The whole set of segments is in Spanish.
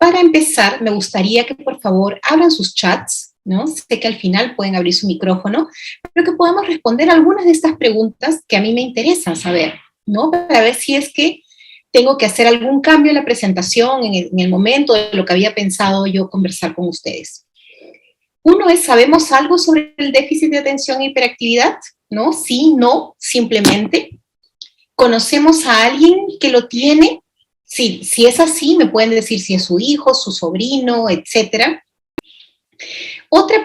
para empezar, me gustaría que por favor abran sus chats, ¿no? Sé que al final pueden abrir su micrófono, pero que podamos responder algunas de estas preguntas que a mí me interesan saber, ¿no? Para ver si es que tengo que hacer algún cambio en la presentación, en el momento de lo que había pensado yo conversar con ustedes. Uno es, ¿sabemos algo sobre el déficit de atención e hiperactividad? ¿No? Sí, no, simplemente. ¿Conocemos a alguien que lo tiene? Sí, si es así, me pueden decir si es su hijo, su sobrino, etcétera. Otra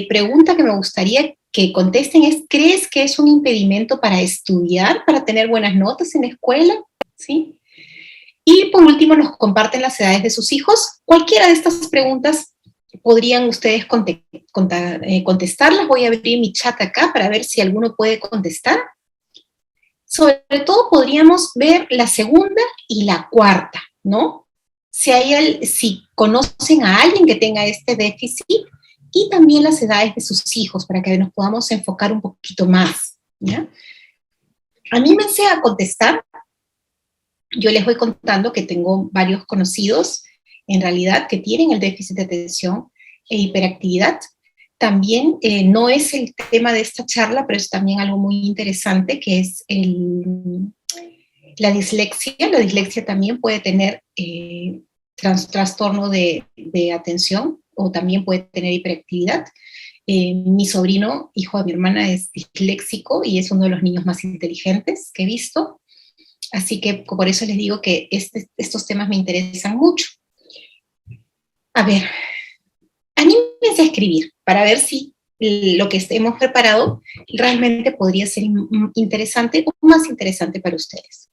pregunta que me gustaría que contesten es, ¿crees que es un impedimento para estudiar, para tener buenas notas en la escuela? ¿Sí? Y por último, nos comparten las edades de sus hijos. Cualquiera de estas preguntas podrían ustedes contestarlas. Voy a abrir mi chat acá para ver si alguno puede contestar. Sobre todo podríamos ver la segunda y la cuarta, ¿no? Si conocen a alguien que tenga este déficit, y también las edades de sus hijos, para que nos podamos enfocar un poquito más, ¿ya? Anímense a contestar. Yo les voy contando que tengo varios conocidos, en realidad, que tienen el déficit de atención e hiperactividad. También no es el tema de esta charla, pero es también algo muy interesante, que es la dislexia. La dislexia también puede tener trastorno de atención, o también puede tener hiperactividad. Mi sobrino, hijo de mi hermana, es disléxico y es uno de los niños más inteligentes que he visto. Así que por eso les digo que estos temas me interesan mucho. A ver, anímense a escribir para ver si lo que hemos preparado realmente podría ser interesante o más interesante para ustedes.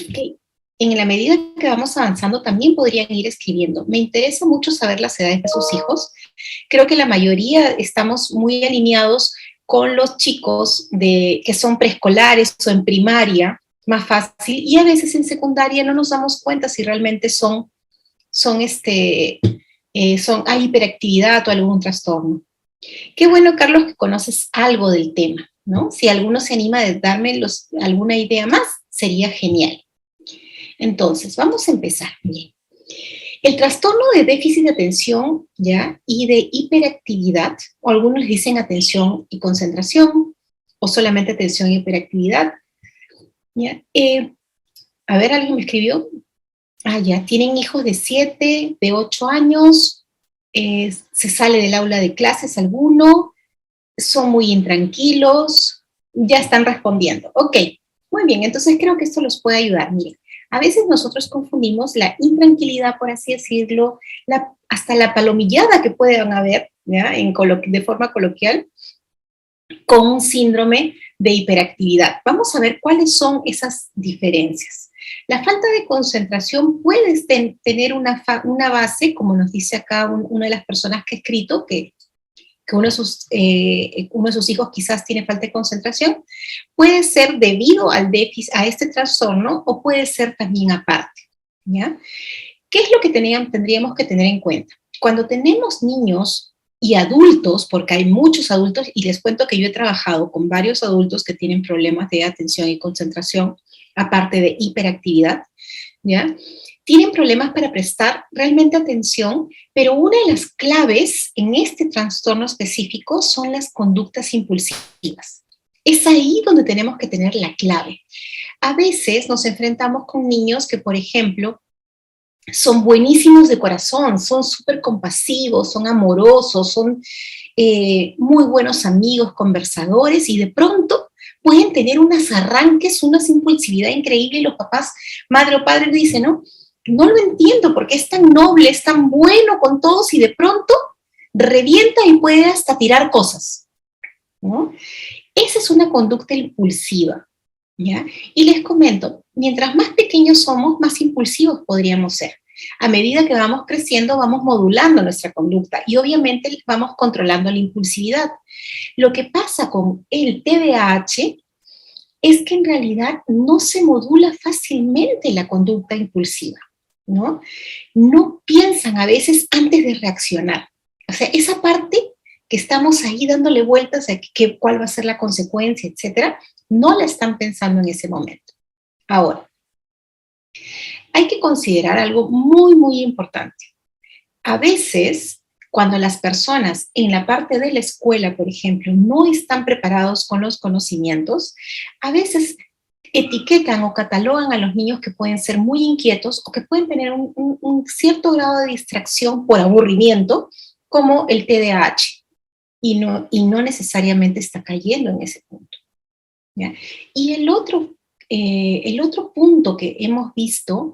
Okay. En la medida que vamos avanzando, también podrían ir escribiendo. Me interesa mucho saber las edades de sus hijos. Creo que la mayoría estamos muy alineados con los chicos que son preescolares o en primaria, más fácil, y a veces en secundaria no nos damos cuenta si realmente hay hiperactividad o algún trastorno. Qué bueno, Carlos, que conoces algo del tema, ¿no? Si alguno se anima a darme alguna idea más, sería genial. Entonces, vamos a empezar. Bien. El trastorno de déficit de atención, ¿ya? Y de hiperactividad, o algunos dicen atención y concentración, o solamente atención y hiperactividad, ¿ya? A ver, alguien me escribió. Ya, tienen hijos de 7, de 8 años, se sale del aula de clases alguno, son muy intranquilos, ya están respondiendo. Ok, muy bien, entonces creo que esto los puede ayudar. Miren, a veces nosotros confundimos la intranquilidad, por así decirlo, hasta la palomillada que puedan haber, ¿ya? De forma coloquial, con un síndrome de hiperactividad. Vamos a ver cuáles son esas diferencias. La falta de concentración puede tener una base, como nos dice acá una de las personas que ha escrito, que uno de sus hijos quizás tiene falta de concentración, puede ser debido al déficit, a este trastorno, o puede ser también aparte, ¿ya? ¿Qué es lo que tendríamos que tener en cuenta? Cuando tenemos niños y adultos, porque hay muchos adultos, y les cuento que yo he trabajado con varios adultos que tienen problemas de atención y concentración, aparte de hiperactividad, ¿ya? Tienen problemas para prestar realmente atención, pero una de las claves en este trastorno específico son las conductas impulsivas. Es ahí donde tenemos que tener la clave. A veces nos enfrentamos con niños que, por ejemplo, son buenísimos de corazón, son súper compasivos, son amorosos, son muy buenos amigos, conversadores, y de pronto pueden tener unos arranques, una impulsividad increíble, y los papás, madre o padre, dicen, no lo entiendo, porque es tan noble, es tan bueno con todos, y de pronto revienta y puede hasta tirar cosas, ¿no? Esa es una conducta impulsiva, ¿ya? Y les comento, mientras más pequeños somos, más impulsivos podríamos ser. A medida que vamos creciendo, vamos modulando nuestra conducta y obviamente vamos controlando la impulsividad. Lo que pasa con el TDAH es que en realidad no se modula fácilmente la conducta impulsiva, ¿no? No piensan a veces antes de reaccionar. O sea, esa parte que estamos ahí dándole vueltas a cuál va a ser la consecuencia, etcétera, no la están pensando en ese momento. Ahora, Hay que considerar algo muy, muy importante. A veces, cuando las personas en la parte de la escuela, por ejemplo, no están preparados con los conocimientos, a veces etiquetan o catalogan a los niños que pueden ser muy inquietos o que pueden tener un cierto grado de distracción por aburrimiento, como el TDAH, y no necesariamente está cayendo en ese punto. ¿Ya? Y el otro punto que hemos visto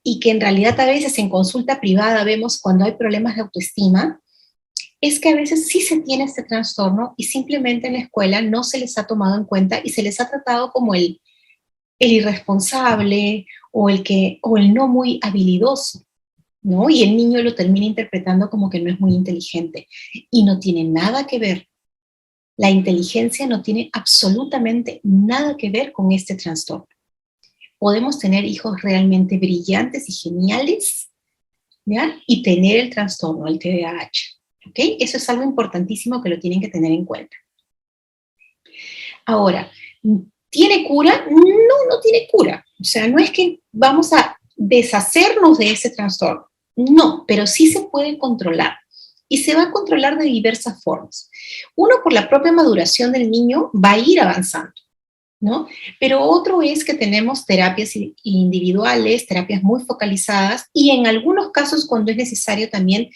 y que en realidad a veces en consulta privada vemos cuando hay problemas de autoestima, es que a veces sí se tiene este trastorno y simplemente en la escuela no se les ha tomado en cuenta y se les ha tratado como el irresponsable o el no muy habilidoso, ¿no? Y el niño lo termina interpretando como que no es muy inteligente. Y no tiene nada que ver. La inteligencia no tiene absolutamente nada que ver con este trastorno. Podemos tener hijos realmente brillantes y geniales, ¿ya? Y tener el trastorno, el TDAH. ¿Ok? Eso es algo importantísimo que lo tienen que tener en cuenta. Ahora, ¿tiene cura? No, no tiene cura. O sea, no es que vamos a deshacernos de ese trastorno. No, pero sí se puede controlar. Y se va a controlar de diversas formas. Uno, por la propia maduración del niño, va a ir avanzando, ¿no? Pero otro es que tenemos terapias individuales, terapias muy focalizadas y en algunos casos cuando es necesario también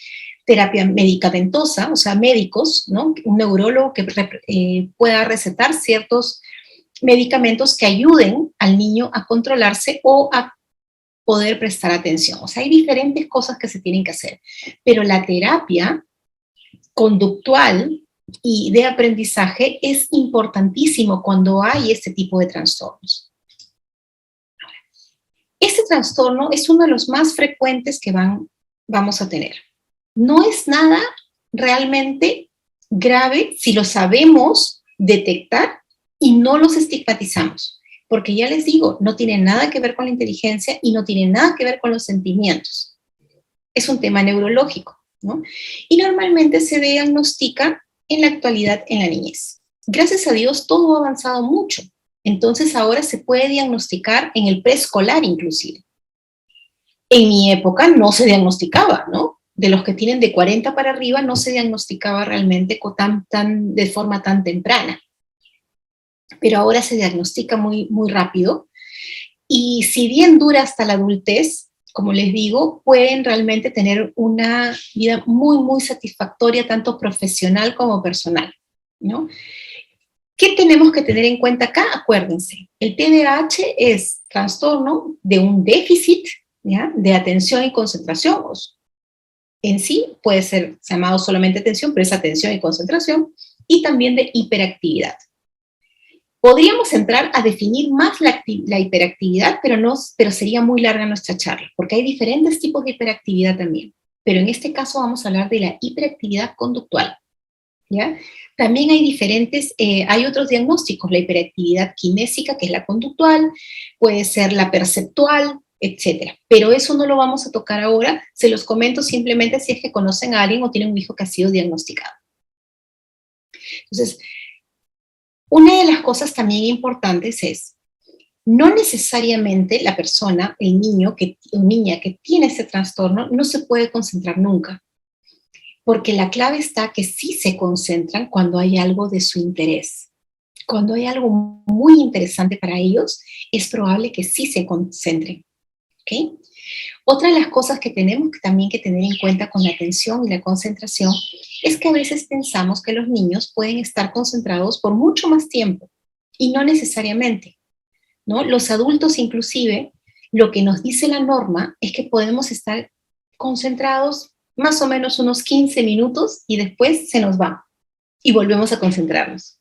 terapia medicamentosa, o sea, médicos, ¿no? Un neurólogo que pueda recetar ciertos medicamentos que ayuden al niño a controlarse o a poder prestar atención. O sea, hay diferentes cosas que se tienen que hacer, pero la terapia conductual y de aprendizaje es importantísimo cuando hay este tipo de trastornos. Este trastorno es uno de los más frecuentes que vamos a tener. No es nada realmente grave si lo sabemos detectar y no los estigmatizamos, porque ya les digo, no tiene nada que ver con la inteligencia y no tiene nada que ver con los sentimientos. Es un tema neurológico, ¿no? Y normalmente se diagnostica en la actualidad en la niñez. Gracias a Dios todo ha avanzado mucho. Entonces ahora se puede diagnosticar en el preescolar inclusive. En mi época no se diagnosticaba, ¿no? De los que tienen de 40 para arriba no se diagnosticaba realmente de forma tan temprana. Pero ahora se diagnostica muy, muy rápido. Y si bien dura hasta la adultez, como les digo, pueden realmente tener una vida muy, muy satisfactoria, tanto profesional como personal, ¿no? ¿Qué tenemos que tener en cuenta acá? Acuérdense, el TDAH es trastorno de un déficit, ¿ya? De atención y concentración. En sí puede ser llamado solamente atención, pero es atención y concentración, y también de hiperactividad. Podríamos entrar a definir más la hiperactividad, pero sería muy larga nuestra charla, porque hay diferentes tipos de hiperactividad también. Pero en este caso vamos a hablar de la hiperactividad conductual, ¿ya? También hay otros diagnósticos, la hiperactividad kinésica, que es la conductual, puede ser la perceptual, etcétera. Pero eso no lo vamos a tocar ahora, se los comento simplemente si es que conocen a alguien o tienen un hijo que ha sido diagnosticado. Entonces, una de las cosas también importantes es, no necesariamente la persona, el niño o niña que tiene ese trastorno no se puede concentrar nunca, porque la clave está que sí se concentran cuando hay algo de su interés. Cuando hay algo muy interesante para ellos, es probable que sí se concentren. ¿Okay? Otra de las cosas que tenemos también que tener en cuenta con la atención y la concentración es que a veces pensamos que los niños pueden estar concentrados por mucho más tiempo y no necesariamente, ¿no? Los adultos inclusive, lo que nos dice la norma es que podemos estar concentrados más o menos unos 15 minutos y después se nos va y volvemos a concentrarnos.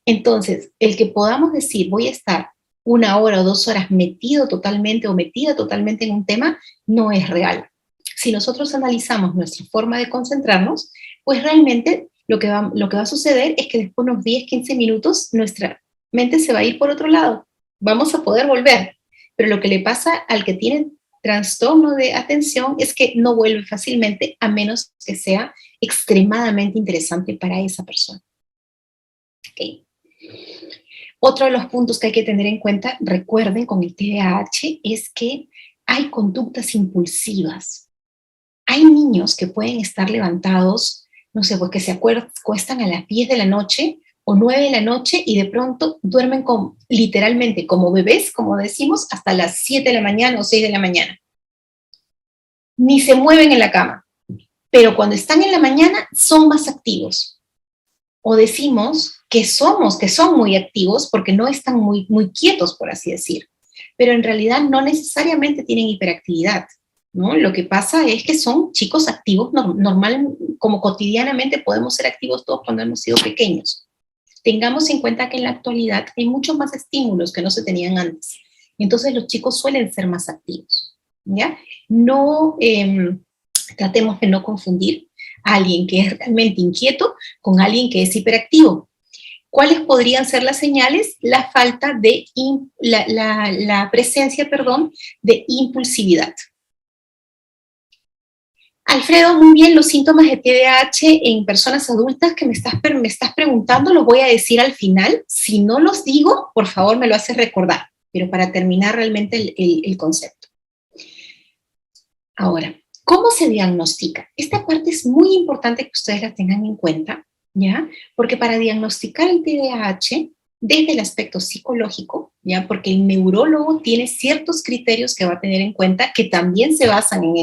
Entonces, el que podamos decir voy a estar 1 hora o 2 horas metido totalmente o metida totalmente en un tema, no es real. Si nosotros analizamos nuestra forma de concentrarnos, pues realmente lo que va a suceder es que después de unos 10, 15 minutos nuestra mente se va a ir por otro lado. Vamos a poder volver. Pero lo que le pasa al que tiene trastorno de atención es que no vuelve fácilmente a menos que sea extremadamente interesante para esa persona. ¿Okay? Otro de los puntos que hay que tener en cuenta, recuerden con el TDAH, es que Hay conductas impulsivas. Hay niños que pueden estar levantados, no sé, pues que se acuestan a las 10 de la noche o 9 de la noche y de pronto duermen literalmente como bebés, como decimos, hasta las 7 de la mañana o 6 de la mañana. Ni se mueven en la cama, pero cuando están en la mañana son más activos. O decimos que son muy activos porque no están muy quietos, por así decir. Pero en realidad no necesariamente tienen hiperactividad, ¿no? Lo que pasa es que son chicos activos, normal, como cotidianamente podemos ser activos todos cuando hemos sido pequeños. Tengamos en cuenta que en la actualidad hay muchos más estímulos que no se tenían antes. Entonces los chicos suelen ser más activos, ¿ya? No tratemos de no confundir a alguien que es realmente inquieto con alguien que es hiperactivo. ¿Cuáles podrían ser las señales? La falta de, la presencia, perdón, de impulsividad. Alfredo, muy bien, los síntomas de TDAH en personas adultas que me estás preguntando los voy a decir al final. Si no los digo, por favor me lo haces recordar, pero para terminar realmente el concepto. Ahora, ¿cómo se diagnostica? Esta parte es muy importante que ustedes la tengan en cuenta, ¿ya? Porque para diagnosticar el TDAH, desde el aspecto psicológico, ¿ya? Porque el neurólogo tiene ciertos criterios que va a tener en cuenta que también se basan en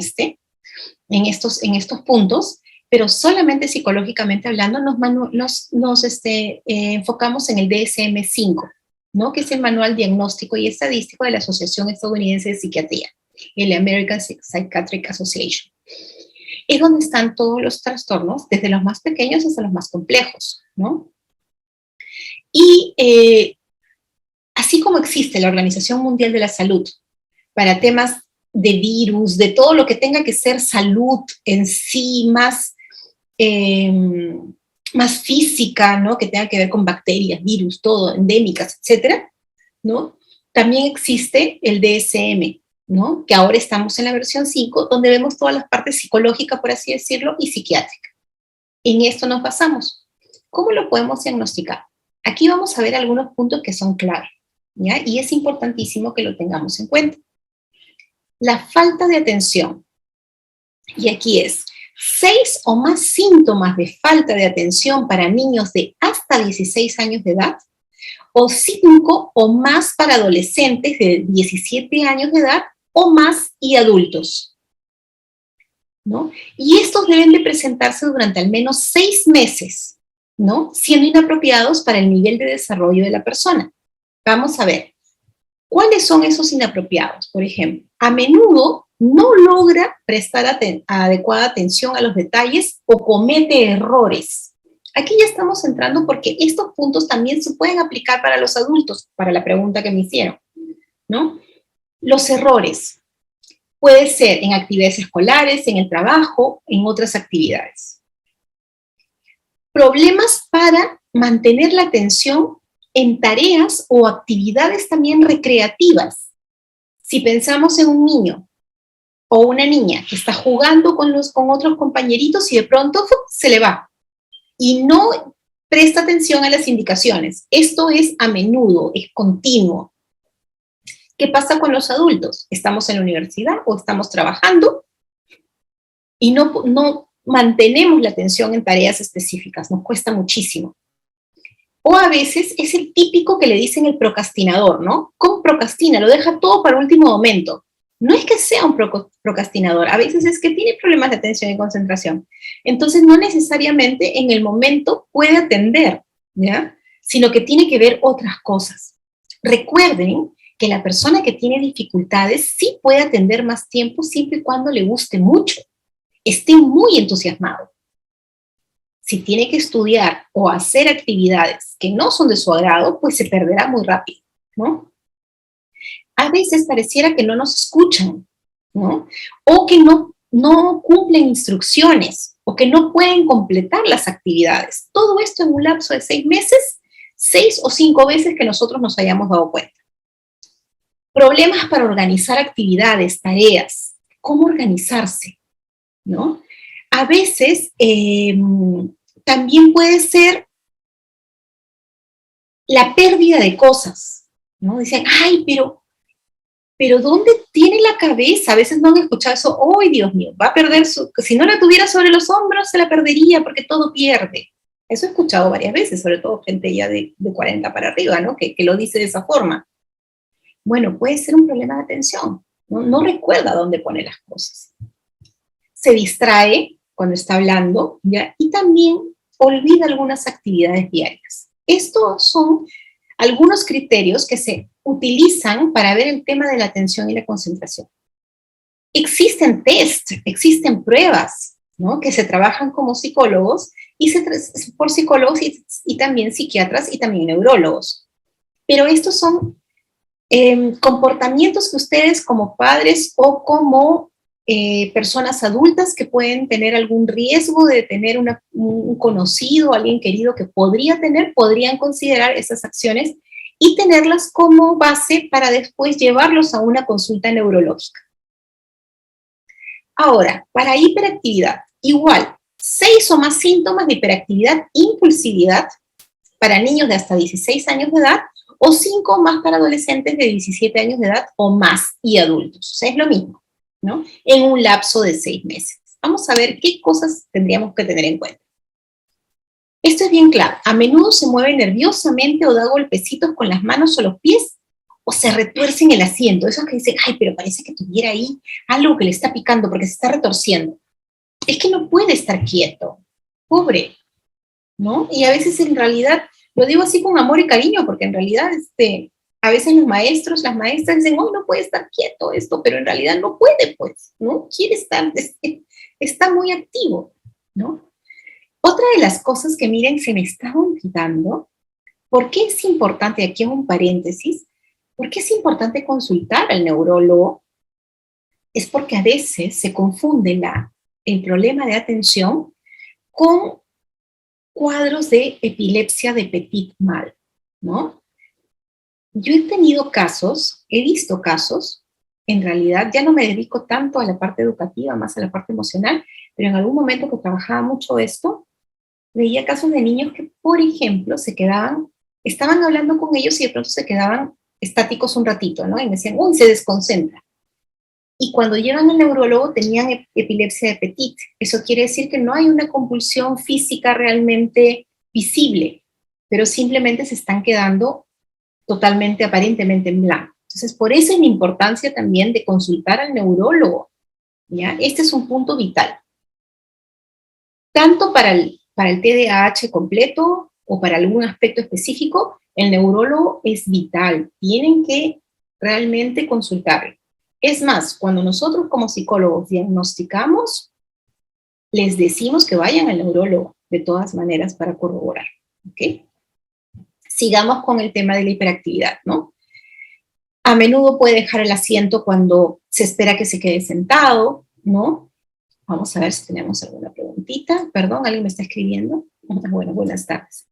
estos puntos, pero solamente psicológicamente hablando enfocamos en el DSM-5, ¿no? Que es el Manual Diagnóstico y Estadístico de la Asociación Estadounidense de Psiquiatría, el American Psychiatric Association. Es donde están todos los trastornos, desde los más pequeños hasta los más complejos, ¿no? Y así como existe la Organización Mundial de la Salud para temas de virus, de todo lo que tenga que ser salud en sí, más física, ¿no? Que tenga que ver con bacterias, virus, todo, endémicas, etcétera, ¿no? También existe el DSM, ¿no? Que ahora estamos en la versión 5, donde vemos todas las partes psicológicas, por así decirlo, y psiquiátrica. En esto nos basamos. ¿Cómo lo podemos diagnosticar? Aquí vamos a ver algunos puntos que son clave, ¿ya? Y es importantísimo que lo tengamos en cuenta. La falta de atención. Y aquí es 6 o más síntomas de falta de atención para niños de hasta 16 años de edad, o 5 o más para adolescentes de 17 años de edad o más y adultos, ¿no? Y estos deben de presentarse durante al menos 6 meses, ¿no? Siendo inapropiados para el nivel de desarrollo de la persona. Vamos a ver, ¿cuáles son esos inapropiados? Por ejemplo, a menudo no logra prestar adecuada atención a los detalles o comete errores. Aquí ya estamos entrando porque estos puntos también se pueden aplicar para los adultos, para la pregunta que me hicieron, ¿no? Los errores. Puede ser en actividades escolares, en el trabajo, en otras actividades. Problemas para mantener la atención en tareas o actividades también recreativas. Si pensamos en un niño o una niña que está jugando con otros compañeritos y de pronto se le va y no presta atención a las indicaciones. Esto es a menudo, es continuo. ¿Qué pasa con los adultos? Estamos en la universidad o estamos trabajando y no mantenemos la atención en tareas específicas, nos cuesta muchísimo. O a veces es el típico que le dicen el procrastinador, ¿no? ¿Cómo procrastina? Lo deja todo para último momento. No es que sea un procrastinador, a veces es que tiene problemas de atención y concentración. Entonces no necesariamente en el momento puede atender, ¿ya? Sino que tiene que ver otras cosas. Recuerden que la persona que tiene dificultades sí puede atender más tiempo siempre y cuando le guste mucho, esté muy entusiasmado. Si tiene que estudiar o hacer actividades que no son de su agrado, pues se perderá muy rápido, ¿no? A veces pareciera que no nos escuchan, ¿no? O que no cumplen instrucciones, o que no pueden completar las actividades. Todo esto en un lapso de 6 meses, 6 o 5 veces que nosotros nos hayamos dado cuenta. Problemas para organizar actividades, tareas, cómo organizarse, ¿no? A veces también puede ser la pérdida de cosas, ¿no? Dicen, ay, pero pero ¿dónde tiene la cabeza? A veces no han escuchado eso. ¡Ay, Dios mío! Va a perder si no la tuviera sobre los hombros, se la perdería porque todo pierde. Eso he escuchado varias veces, sobre todo gente ya de 40 para arriba, ¿no? Que lo dice de esa forma. Bueno, puede ser un problema de atención. No recuerda dónde pone las cosas. Se distrae cuando está hablando, ¿ya? Y también olvida algunas actividades diarias. Estos son algunos criterios que se utilizan para ver el tema de la atención y la concentración. Existen test, existen pruebas, ¿no? Que se trabajan como psicólogos por psicólogos y también psiquiatras y también neurólogos. Pero estos son comportamientos que ustedes como padres o como personas adultas que pueden tener algún riesgo de tener un conocido, alguien querido que podrían considerar esas acciones y tenerlas como base para después llevarlos a una consulta neurológica. Ahora, para hiperactividad, igual, 6 o más síntomas de hiperactividad, impulsividad para niños de hasta 16 años de edad o 5 más para adolescentes de 17 años de edad o más y adultos. O sea, es lo mismo, ¿no? En un lapso de 6 meses. Vamos a ver qué cosas tendríamos que tener en cuenta. Esto es bien claro. A menudo se mueve nerviosamente o da golpecitos con las manos o los pies o se retuerce en el asiento. Esos que dicen, ay, pero parece que tuviera ahí algo que le está picando porque se está retorciendo. Es que no puede estar quieto. Pobre, ¿no? Y a veces en realidad, lo digo así con amor y cariño, porque en realidad a veces los maestros, las maestras dicen, oh, no puede estar quieto esto, pero en realidad no puede, pues, ¿no? Quiere estar, está muy activo, ¿no? Otra de las cosas que miren, se me estaba olvidando, ¿por qué es importante, aquí en un paréntesis, por qué es importante consultar al neurólogo? Es porque a veces se confunde el problema de atención con cuadros de epilepsia de petit mal, ¿no? Yo he tenido casos, he visto casos, en realidad ya no me dedico tanto a la parte educativa, más a la parte emocional, pero en algún momento que trabajaba mucho esto, veía casos de niños que, por ejemplo, estaban hablando con ellos y de pronto se quedaban estáticos un ratito, ¿no? Y me decían, uy, se desconcentra. Y cuando llegan al neurólogo tenían epilepsia de Petit. Eso quiere decir que no hay una convulsión física realmente visible, pero simplemente se están quedando totalmente, aparentemente en blanco. Entonces, por eso es la importancia también de consultar al neurólogo, ¿ya? Este es un punto vital. Tanto para el TDAH completo o para algún aspecto específico, el neurólogo es vital. Tienen que realmente consultarlo. Es más, cuando nosotros como psicólogos diagnosticamos, les decimos que vayan al neurólogo, de todas maneras, para corroborar, ¿ok? Sigamos con el tema de la hiperactividad, ¿no? A menudo puede dejar el asiento cuando se espera que se quede sentado, ¿no? Vamos a ver si tenemos alguna preguntita. Perdón, ¿alguien me está escribiendo? Bueno, buenas tardes.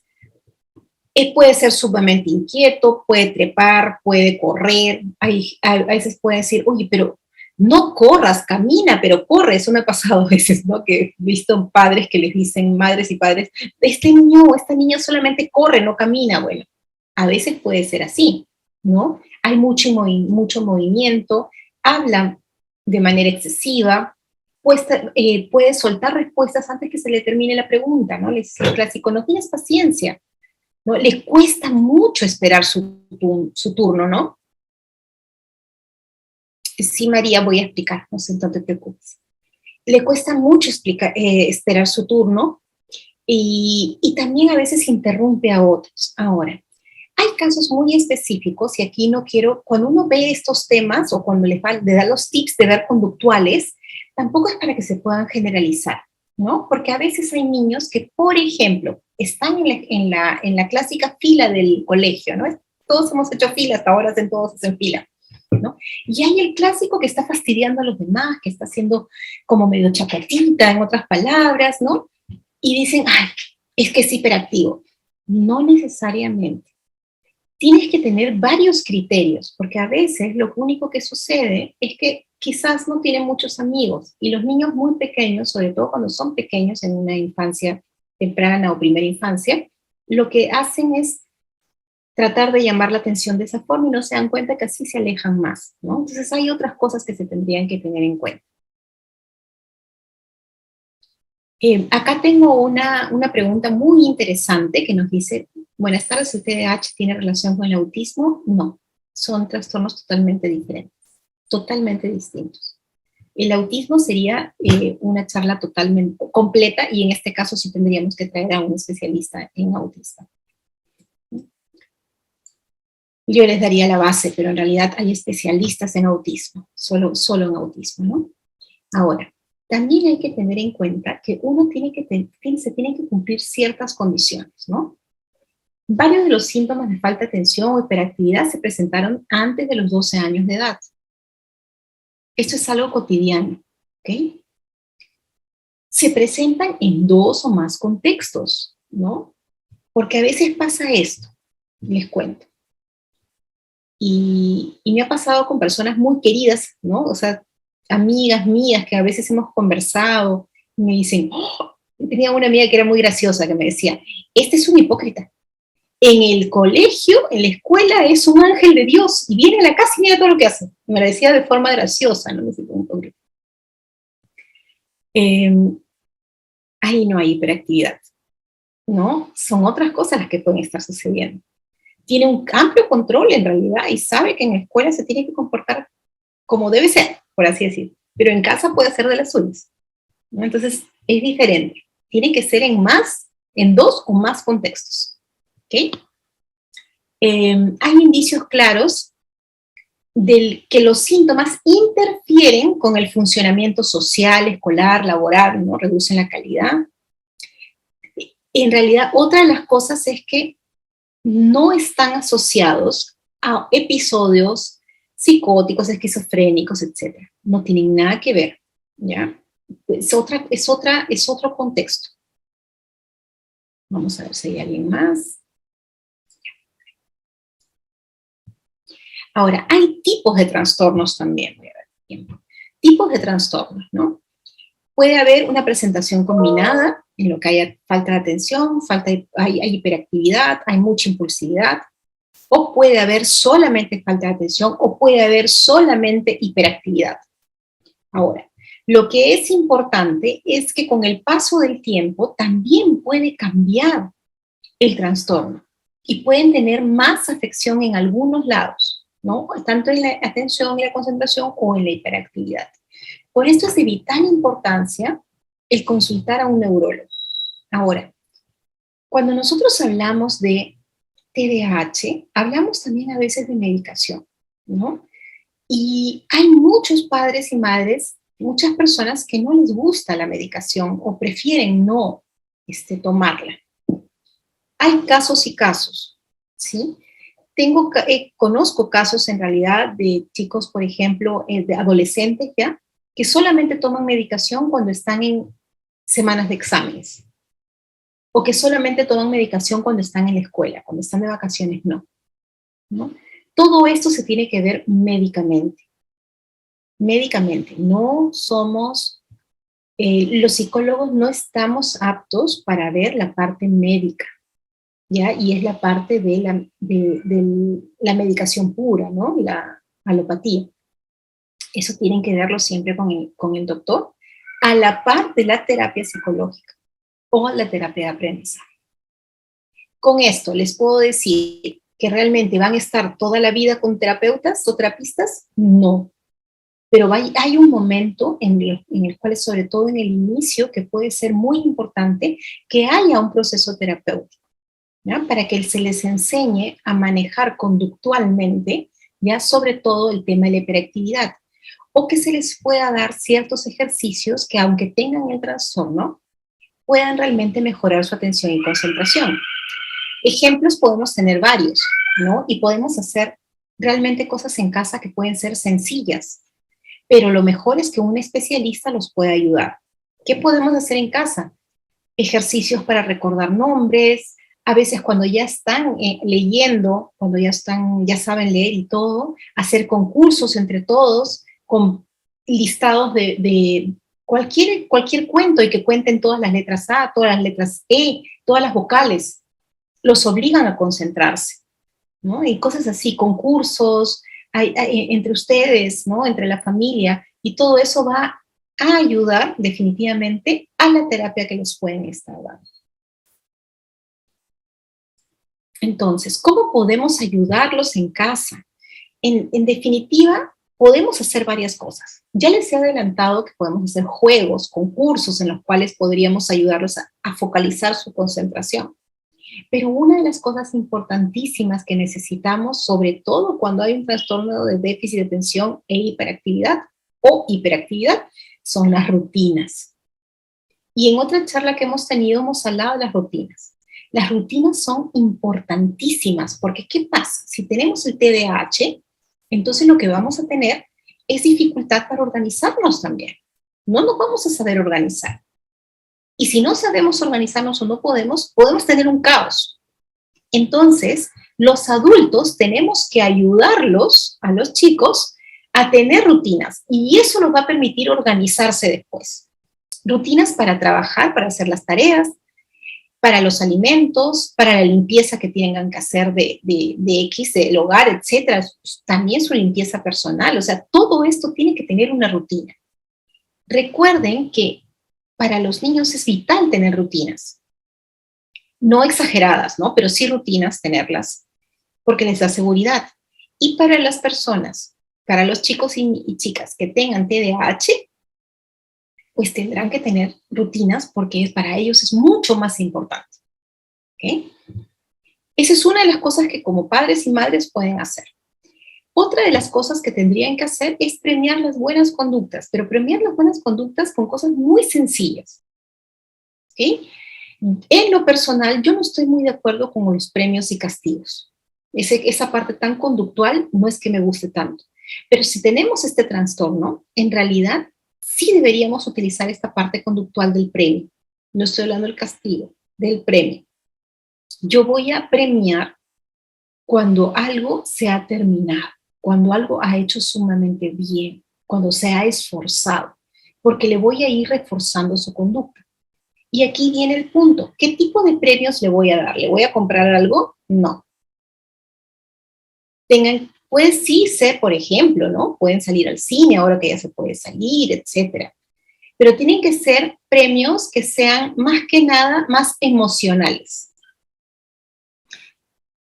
Puede ser sumamente inquieto, puede trepar, puede correr, a veces puede decir, oye, pero no corras, camina, pero corre. Eso me ha pasado a veces, ¿no? Que he visto padres que les dicen, madres y padres, este niño o esta niña solamente corre, no camina. Bueno, a veces puede ser así, ¿no? Hay mucho movimiento, habla de manera excesiva, puede soltar respuestas antes que se le termine la pregunta, ¿no? Les dice el clásico, no tienes paciencia, ¿no? Les cuesta mucho esperar su turno, ¿no? Sí, María, voy a explicar, no sé, no te preocupes. Le cuesta mucho esperar su turno y también a veces interrumpe a otros. Ahora, hay casos muy específicos y aquí no quiero, cuando uno ve estos temas o cuando le da los tips de ver conductuales, tampoco es para que se puedan generalizar, ¿no? Porque a veces hay niños que, por ejemplo, están en la clásica fila del colegio, ¿no? Todos hemos hecho fila, hasta ahora todos hacen fila, ¿no? Y hay el clásico que está fastidiando a los demás, que está haciendo como medio chapatita, en otras palabras, ¿no? Y dicen, ay, es que es hiperactivo. No necesariamente. Tienes que tener varios criterios, porque a veces lo único que sucede es que quizás no tienen muchos amigos, y los niños muy pequeños, sobre todo cuando son pequeños en una infancia temprana o primera infancia, lo que hacen es tratar de llamar la atención de esa forma y no se dan cuenta que así se alejan más, ¿no? Entonces hay otras cosas que se tendrían que tener en cuenta. Acá tengo una pregunta muy interesante que nos dice, buenas tardes, ¿el TDAH tiene relación con el autismo? No, son trastornos totalmente diferentes, totalmente distintos. El autismo sería una charla totalmente completa y en este caso sí tendríamos que traer a un especialista en autismo. Yo les daría la base, pero en realidad hay especialistas en autismo, solo en autismo, ¿no? Ahora, también hay que tener en cuenta que uno se tienen que cumplir ciertas condiciones, ¿no? Varios de los síntomas de falta de atención o hiperactividad se presentaron antes de los 12 años de edad. Esto es algo cotidiano, ¿ok? Se presentan en 2 o más contextos, ¿no? Porque a veces pasa esto, les cuento. Y me ha pasado con personas muy queridas, ¿no? O sea, amigas mías que a veces hemos conversado y me dicen, oh, tenía una amiga que era muy graciosa que me decía, este es un hipócrita. En el colegio, en la escuela, es un ángel de Dios y viene a la casa y mira todo lo que hace. Me lo decía de forma graciosa, no me siento un hipócrita. Ahí no hay hiperactividad, ¿no? Son otras cosas las que pueden estar sucediendo. Tiene un amplio control en realidad y sabe que en la escuela se tiene que comportar como debe ser, por así decir, pero en casa puede ser de las suyas, ¿no? Entonces es diferente, tiene que ser en 2 o más contextos, ¿ok? Hay indicios claros del que los síntomas interfieren con el funcionamiento social, escolar, laboral, ¿no? Reducen la calidad. En realidad, otra de las cosas es que no están asociados a episodios psicóticos, esquizofrénicos, etc. No tienen nada que ver, ¿ya? Es otro contexto. Vamos a ver si hay alguien más. Ahora, hay tipos de trastornos también. Voy a ver tiempo. Tipos de trastornos, ¿no? Puede haber una presentación combinada en lo que haya falta de atención, hay hiperactividad, hay mucha impulsividad, o puede haber solamente falta de atención, o puede haber solamente hiperactividad. Ahora, lo que es importante es que con el paso del tiempo también puede cambiar el trastorno y pueden tener más afección en algunos lados, ¿no? Tanto en la atención y la concentración o en la hiperactividad. Por esto es de vital importancia el consultar a un neurólogo. Ahora, cuando nosotros hablamos de TDAH, hablamos también a veces de medicación, ¿no? Y hay muchos padres y madres, muchas personas que no les gusta la medicación o prefieren no tomarla. Hay casos y casos, ¿sí? Conozco casos en realidad de chicos, por ejemplo, de adolescentes ya, que solamente toman medicación cuando están en semanas de exámenes, o que solamente toman medicación cuando están en la escuela, cuando están de vacaciones no, ¿no? Todo esto se tiene que ver médicamente. Médicamente, no somos, los psicólogos no estamos aptos para ver la parte médica, ¿ya? Y es la parte de la medicación pura, ¿no? La alopatía. Eso tienen que verlo siempre con el doctor, a la par de la terapia psicológica o la terapia de aprendizaje. Con esto les puedo decir que realmente van a estar toda la vida con terapeutas o terapistas, no. Pero hay un momento en el cual, sobre todo en el inicio, que puede ser muy importante que haya un proceso terapéutico, ¿ya? Para que se les enseñe a manejar conductualmente, ya sobre todo el tema de la hiperactividad, o que se les pueda dar ciertos ejercicios que, aunque tengan el trastorno, puedan realmente mejorar su atención y concentración. Ejemplos podemos tener varios, ¿no? Y podemos hacer realmente cosas en casa que pueden ser sencillas, pero lo mejor es que un especialista los pueda ayudar. ¿Qué podemos hacer en casa? Ejercicios para recordar nombres, a veces cuando ya están leyendo, cuando ya saben leer y todo, hacer concursos entre todos, con listados de cualquier cuento y que cuenten todas las letras A, todas las letras E, todas las vocales. Los obligan a concentrarse. ¿no? Y cosas así, concursos, entre ustedes, ¿no? Entre la familia, y todo eso va a ayudar definitivamente a la terapia que les pueden estar dando. Entonces, ¿cómo podemos ayudarlos en casa? En definitiva, podemos hacer varias cosas. Ya les he adelantado que podemos hacer juegos, concursos en los cuales podríamos ayudarlos a focalizar su concentración. Pero una de las cosas importantísimas que necesitamos, sobre todo cuando hay un trastorno de déficit de atención e hiperactividad o hiperactividad, son las rutinas. Y en otra charla que hemos tenido hemos hablado de las rutinas. Las rutinas son importantísimas porque ¿qué pasa? Si tenemos el TDAH, entonces lo que vamos a tener es dificultad para organizarnos también. No nos vamos a saber organizar. Y si no sabemos organizarnos o no podemos tener un caos. Entonces, los adultos tenemos que ayudarlos, a los chicos, a tener rutinas. Y eso nos va a permitir organizarse después. Rutinas para trabajar, para hacer las tareas, para los alimentos, para la limpieza que tengan que hacer de X, del hogar, etcétera. También su limpieza personal. O sea, todo esto tiene que tener una rutina. Recuerden que para los niños es vital tener rutinas. No exageradas, ¿no? Pero sí rutinas tenerlas, porque les da seguridad. Y para las personas, para los chicos y chicas que tengan TDAH, pues tendrán que tener rutinas porque para ellos es mucho más importante. ¿Okay? Esa es una de las cosas que como padres y madres pueden hacer. Otra de las cosas que tendrían que hacer es premiar las buenas conductas, pero premiar las buenas conductas con cosas muy sencillas. ¿Okay? En lo personal, yo no estoy muy de acuerdo con los premios y castigos. Esa parte tan conductual no es que me guste tanto. Pero si tenemos este trastorno, en realidad sí deberíamos utilizar esta parte conductual del premio. No estoy hablando del castigo, del premio. Yo voy a premiar cuando algo se ha terminado, cuando algo ha hecho sumamente bien, cuando se ha esforzado, porque le voy a ir reforzando su conducta. Y aquí viene el punto. ¿Qué tipo de premios le voy a dar? ¿Le voy a comprar algo? No. Puede sí ser, por ejemplo, ¿no? Pueden salir al cine ahora que ya se puede salir, etcétera. Pero tienen que ser premios que sean más que nada más emocionales.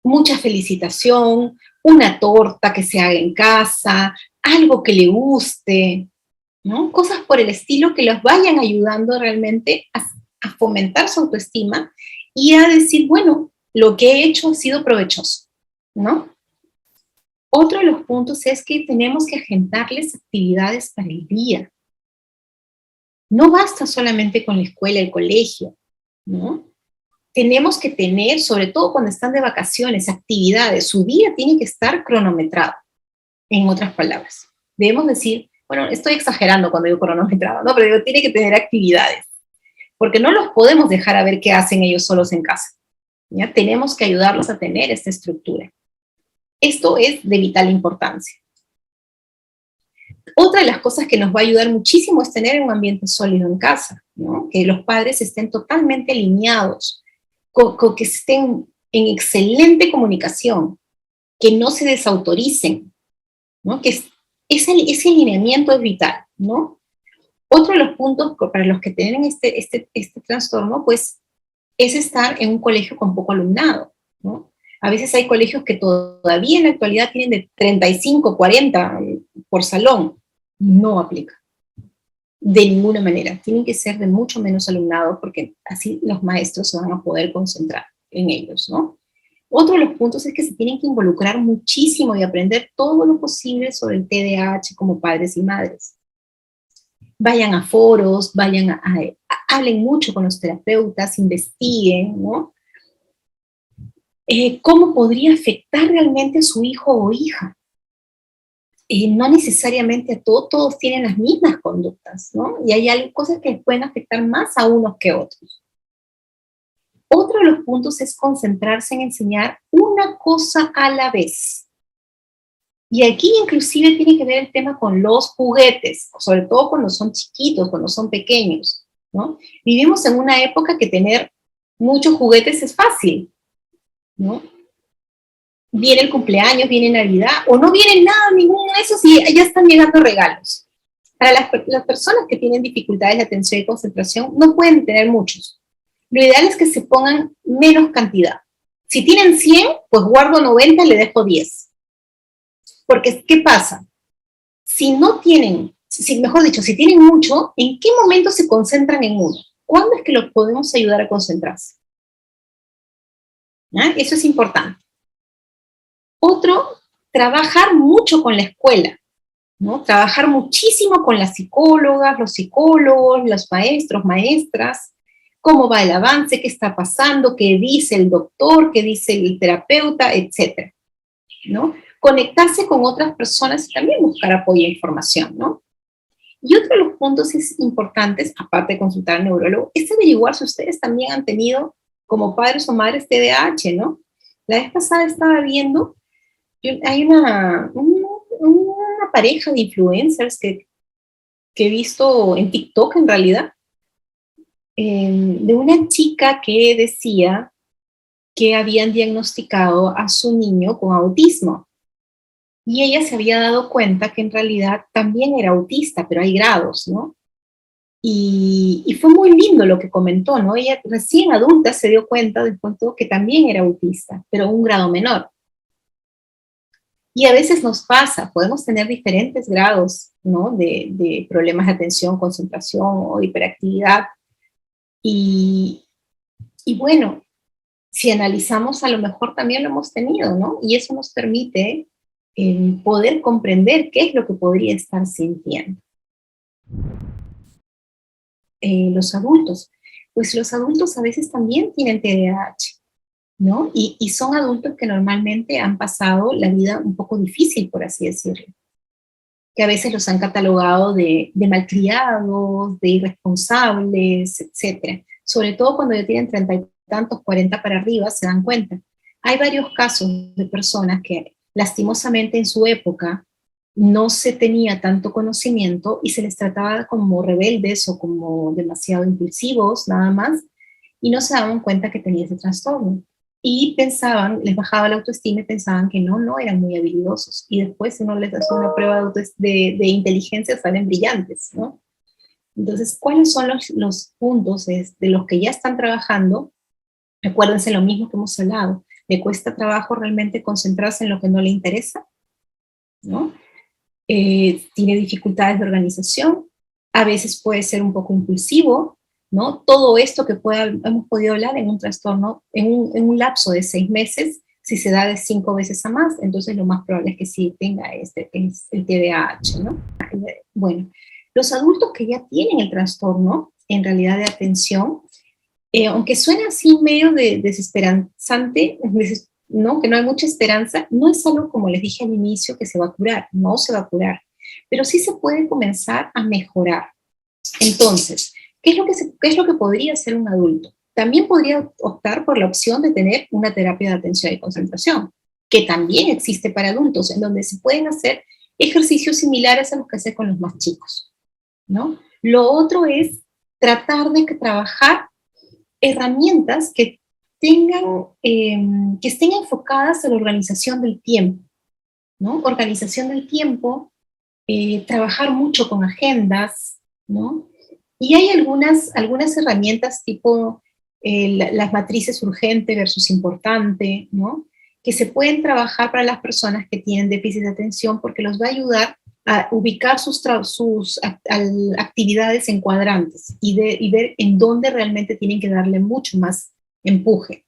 Mucha felicitación, una torta que se haga en casa, algo que le guste, ¿no? Cosas por el estilo que los vayan ayudando realmente a fomentar su autoestima y a decir, bueno, lo que he hecho ha sido provechoso, ¿no? Otro de los puntos es que tenemos que agendarles actividades para el día. No basta solamente con la escuela, el colegio, ¿no? Tenemos que tener, sobre todo cuando están de vacaciones, actividades. Su día tiene que estar cronometrado, en otras palabras. Debemos decir, bueno, estoy exagerando cuando digo cronometrado, ¿no? Pero digo, tiene que tener actividades. Porque no los podemos dejar a ver qué hacen ellos solos en casa. ¿Ya? Tenemos que ayudarlos a tener esta estructura. Esto es de vital importancia. Otra de las cosas que nos va a ayudar muchísimo es tener un ambiente sólido en casa, ¿no? Que los padres estén totalmente alineados, que estén en excelente comunicación, que no se desautoricen, ¿no? Que ese alineamiento es vital, ¿no? Otro de los puntos para los que tienen este trastorno, pues, es estar en un colegio con poco alumnado, ¿no? A veces hay colegios que todavía en la actualidad tienen de 35, 40 por salón. No aplica. De ninguna manera. Tienen que ser de mucho menos alumnado porque así los maestros se van a poder concentrar en ellos, ¿no? Otro de los puntos es que se tienen que involucrar muchísimo y aprender todo lo posible sobre el TDAH como padres y madres. Vayan a foros, hablen mucho con los terapeutas, investiguen, ¿no? ¿Cómo podría afectar realmente a su hijo o hija? No necesariamente todos tienen las mismas conductas, ¿no? Y hay cosas que pueden afectar más a unos que a otros. Otro de los puntos es concentrarse en enseñar una cosa a la vez. Y aquí inclusive tiene que ver el tema con los juguetes, sobre todo cuando son chiquitos, cuando son pequeños, ¿no? Vivimos en una época que tener muchos juguetes es fácil, ¿no? viene el cumpleaños, viene Navidad, o no viene nada, ninguno de esos, y ya están llegando regalos. Para las personas que tienen dificultades de atención y concentración, no pueden tener muchos. Lo ideal es que se pongan menos cantidad. Si tienen 100, pues guardo 90 y le dejo 10. Porque, ¿qué pasa? Si no tienen, mejor dicho, si tienen mucho, ¿en qué momento se concentran en uno? ¿Cuándo es que los podemos ayudar a concentrarse? ¿Ah? Eso es importante. Otro, trabajar mucho con la escuela, ¿no? Trabajar muchísimo con las psicólogas, los psicólogos, los maestros, maestras, cómo va el avance, qué está pasando, qué dice el doctor, qué dice el terapeuta, etcétera, ¿no? Conectarse con otras personas y también buscar apoyo e información, ¿no? Y otro de los puntos importantes, aparte de consultar al neurólogo, es averiguar si ustedes también han tenido, como padres o madres, TDAH, ¿no? La vez pasada estaba viendo, hay una pareja de influencers que he visto en TikTok, en realidad, de una chica que decía que habían diagnosticado a su niño con autismo. Y ella se había dado cuenta que en realidad también era autista, pero hay grados, ¿no? Y fue muy lindo lo que comentó, ¿no? Ella recién adulta se dio cuenta después de todo que también era autista, pero un grado menor. Y a veces nos pasa, podemos tener diferentes grados, ¿no? De problemas de atención, concentración o hiperactividad. Y bueno, si analizamos, a lo mejor también lo hemos tenido, ¿no? Y eso nos permite poder comprender qué es lo que podría estar sintiendo. Los adultos, pues los adultos a veces también tienen TDAH, ¿no? Y son adultos que normalmente han pasado la vida un poco difícil, por así decirlo, que a veces los han catalogado de malcriados, de irresponsables, etcétera. Sobre todo cuando ya tienen 30 y tantos, 40 para arriba, se dan cuenta. Hay varios casos de personas que lastimosamente en su época no se tenía tanto conocimiento y se les trataba como rebeldes o como demasiado impulsivos, nada más, y no se daban cuenta que tenía ese trastorno. Y pensaban, les bajaba la autoestima y pensaban que no eran muy habilidosos. Y después, si uno les hace una prueba de inteligencia, salen brillantes, ¿no? Entonces, ¿cuáles son los puntos de los que ya están trabajando? Acuérdense lo mismo que hemos hablado. ¿Le cuesta trabajo realmente concentrarse en lo que no le interesa? ¿No? Tiene dificultades de organización, a veces puede ser un poco impulsivo, ¿no? Todo esto que hemos podido hablar en un trastorno, en un lapso de 6 meses, si se da de 5 veces a más, entonces lo más probable es que sí tenga es el TDAH, ¿no? Bueno, los adultos que ya tienen el trastorno, en realidad de atención, aunque suena así medio desesperanzante, ¿no? Que no hay mucha esperanza, no es algo, como les dije al inicio, que se va a curar, no se va a curar, pero sí se puede comenzar a mejorar. Entonces, ¿qué es lo que podría hacer un adulto? También podría optar por la opción de tener una terapia de atención y concentración, que también existe para adultos, en donde se pueden hacer ejercicios similares a los que hace con los más chicos, ¿no? Lo otro es tratar de trabajar herramientas que que estén enfocadas a la organización del tiempo, ¿no? Organización del tiempo, trabajar mucho con agendas, ¿no? Y hay algunas herramientas tipo las matrices urgente versus importante, ¿no? Que se pueden trabajar para las personas que tienen déficit de atención porque los va a ayudar a ubicar sus actividades en cuadrantes y ver en dónde realmente tienen que darle mucho más empuje,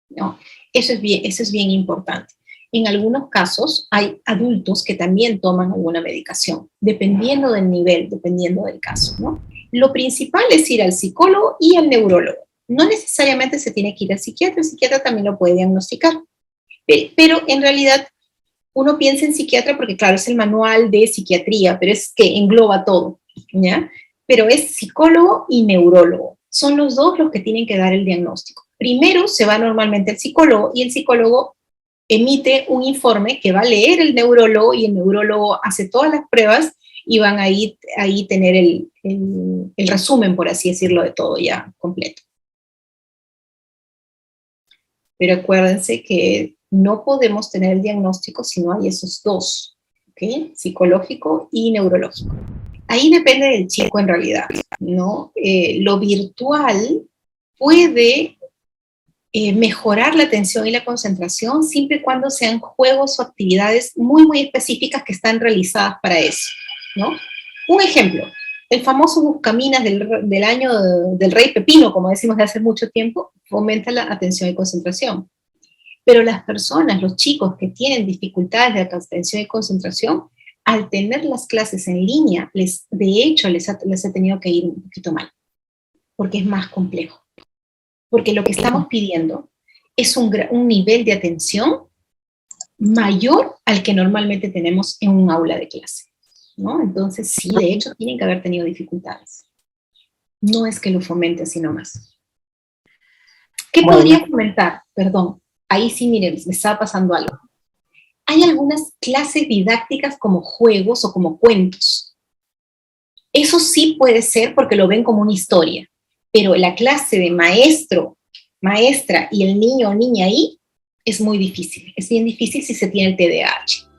¿no? Eso es bien importante. En algunos casos hay adultos que también toman alguna medicación, dependiendo del nivel, dependiendo del caso, ¿no? Lo principal es ir al psicólogo y al neurólogo. No necesariamente se tiene que ir al psiquiatra, el psiquiatra también lo puede diagnosticar. Pero en realidad uno piensa en psiquiatra porque, claro, es el manual de psiquiatría, pero es que engloba todo, ¿ya? Pero es psicólogo y neurólogo. Son los dos los que tienen que dar el diagnóstico. Primero se va normalmente al psicólogo y el psicólogo emite un informe que va a leer el neurólogo y el neurólogo hace todas las pruebas y van a ahí tener el resumen, por así decirlo, de todo ya completo. Pero acuérdense que No podemos tener el diagnóstico si no hay esos dos, ¿ok? Psicológico y neurológico. Ahí depende del chico en realidad, ¿no? Lo virtual puede mejorar la atención y la concentración siempre y cuando sean juegos o actividades muy, muy específicas que están realizadas para eso, ¿no? Un ejemplo, el famoso Buscaminas del año del Rey Pepino, como decimos de hace mucho tiempo, fomenta la atención y concentración. Pero las personas, los chicos que tienen dificultades de atención y concentración, al tener las clases en línea, de hecho les ha tenido que ir un poquito mal, porque es más complejo. Porque lo que estamos pidiendo es un nivel de atención mayor al que normalmente tenemos en un aula de clase, ¿no? Entonces, sí, de hecho, tienen que haber tenido dificultades. No es que lo fomente así nomás. ¿Qué podría fomentar? Perdón, ahí sí, miren, me estaba pasando algo. Hay algunas clases didácticas como juegos o como cuentos. Eso sí puede ser porque lo ven como una historia, pero la clase de maestro, maestra y el niño o niña ahí es muy difícil. Es bien difícil si se tiene el TDAH.